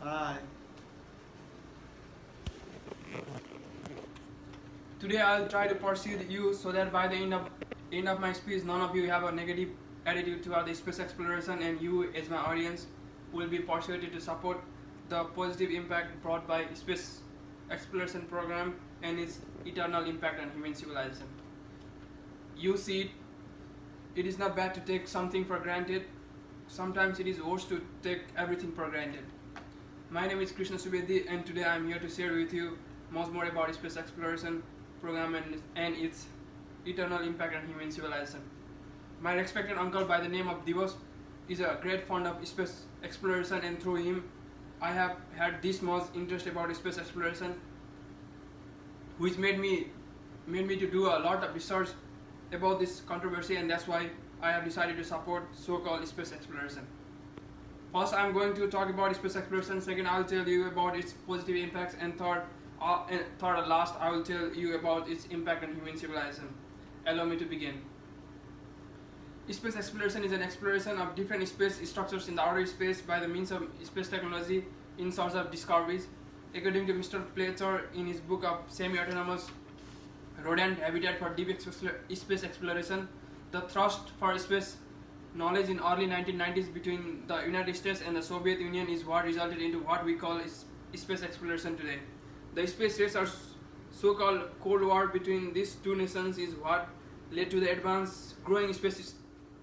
Hi. Today I'll try to persuade you so that by the end of my speech, none of you have a negative attitude toward the space exploration, and you, as my audience, will be persuaded to support the positive impact brought by space exploration program and its eternal impact on human civilization. You see, it is not bad to take something for granted. Sometimes it is worse to take everything for granted. My name is Krishna Subedi, and today I am here to share with you much more about space exploration program and its eternal impact on human civilization. My respected uncle by the name of Divas is a great fond of space exploration, and through him, I have had this much interest about space exploration, which made me to do a lot of research about this controversy, and that's why I have decided to support so-called space exploration. First, I'm going to talk about space exploration. Second, I'll tell you about its positive impacts, and third and last, I will tell you about its impact on human civilization. Allow me to begin. Space exploration is an exploration of different space structures in the outer space by the means of space technology in search of discoveries. According to Mr. Fletcher in his book of Semi-Autonomous Rodent Habitat for Deep Space Exploration, the thrust for space knowledge in early 1990s between the United States and the Soviet Union is what resulted into what we call space exploration today. The space race or so-called Cold War between these two nations is what led to the advanced growing space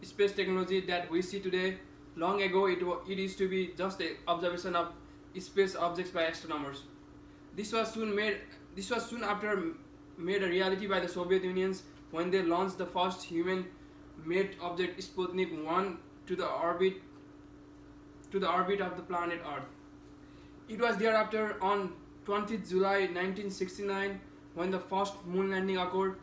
technology that we see today. Long ago, it used to be just the observation of space objects by astronomers. This was soon after made a reality by the Soviet Union when they launched the first human-made object Sputnik 1 to the orbit of the planet Earth. It was thereafter on 20th July 1969 when the first moon landing occurred.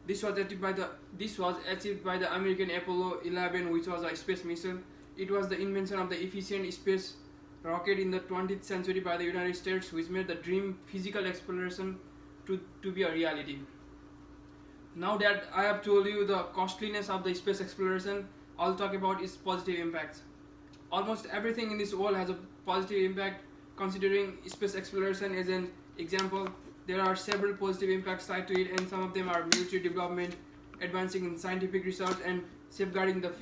This was achieved by the American Apollo 11, which was a space mission. It was the invention of the efficient space rocket in the 20th century by the United States, which made the dream physical exploration to be a reality. Now that I have told you the costliness of the space exploration, I'll talk about its positive impacts. Almost everything in this world has a positive impact. Considering space exploration as an example, there are several positive impacts tied to it, and some of them are military development, advancing in scientific research, and safeguarding the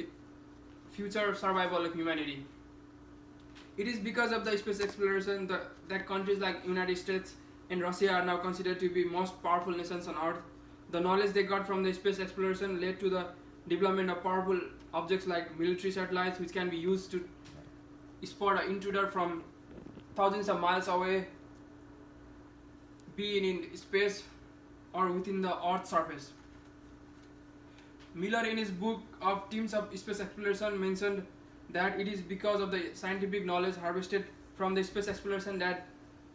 future survival of humanity. It is because of the space exploration that countries like United States and Russia are now considered to be most powerful nations on Earth. The knowledge they got from the space exploration led to the development of powerful objects like military satellites, which can be used to spot an intruder from thousands of miles away, be it in space or within the Earth's surface. Miller, in his book of Teams of Space Exploration, mentioned that it is because of the scientific knowledge harvested from the space exploration that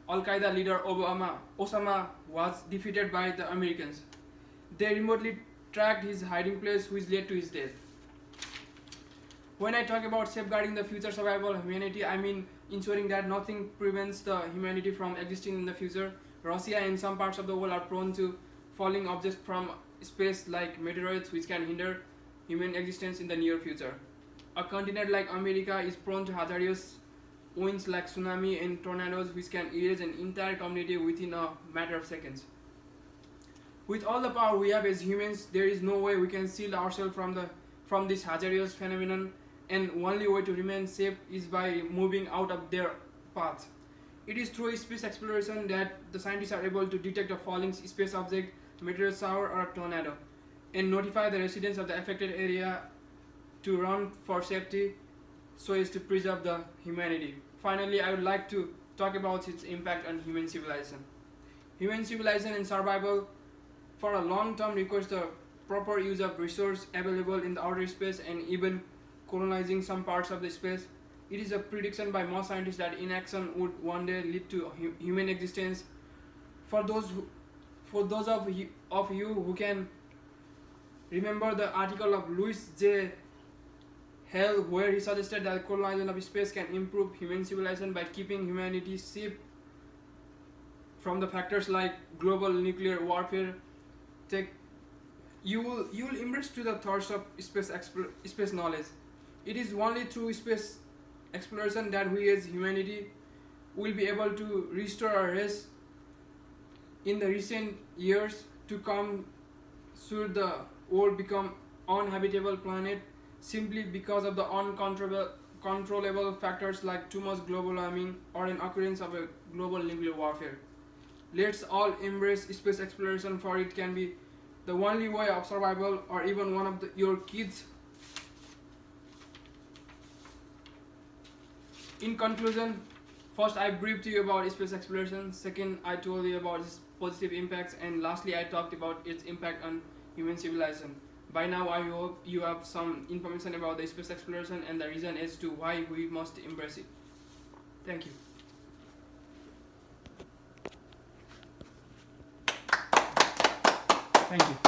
Al Qaeda leader Osama was defeated by the Americans. They remotely tracked his hiding place, which led to his death. When I talk about safeguarding the future survival of humanity, I mean ensuring that nothing prevents the humanity from existing in the future. Russia and some parts of the world are prone to falling objects from space like meteoroids, which can hinder human existence in the near future. A continent like America is prone to hazardous winds like tsunami and tornadoes, which can erase an entire community within a matter of seconds. With all the power we have as humans, there is no way we can shield ourselves from this hazardous phenomenon, and only way to remain safe is by moving out of their path. It is through space exploration that the scientists are able to detect a falling space object, meteor shower, or a tornado, and notify the residents of the affected area to run for safety so as to preserve the humanity. Finally, I would like to talk about its impact on human civilization. Human civilization and survival for a long term requires the proper use of resources available in the outer space and even colonizing some parts of the space. It is a prediction by most scientists that inaction would one day lead to human existence. For those of you who can remember the article of Louis J. Hale, where he suggested that colonization of space can improve human civilization by keeping humanity safe from the factors like global nuclear warfare. Take you will immerse to the thirst of space knowledge. It is only through space exploration that we as humanity will be able to restore our race in the recent years to come. Should the world become uninhabitable planet simply because of the uncontrollable factors like too much global warming or an occurrence of a global nuclear warfare. Let's all embrace space exploration, for it can be the only way of survival or even one of your kids. In conclusion, first I briefed you about space exploration, second I told you about its positive impacts, and lastly I talked about its impact on human civilization. By now I hope you have some information about the space exploration and the reason as to why we must embrace it. Thank you. Thank you.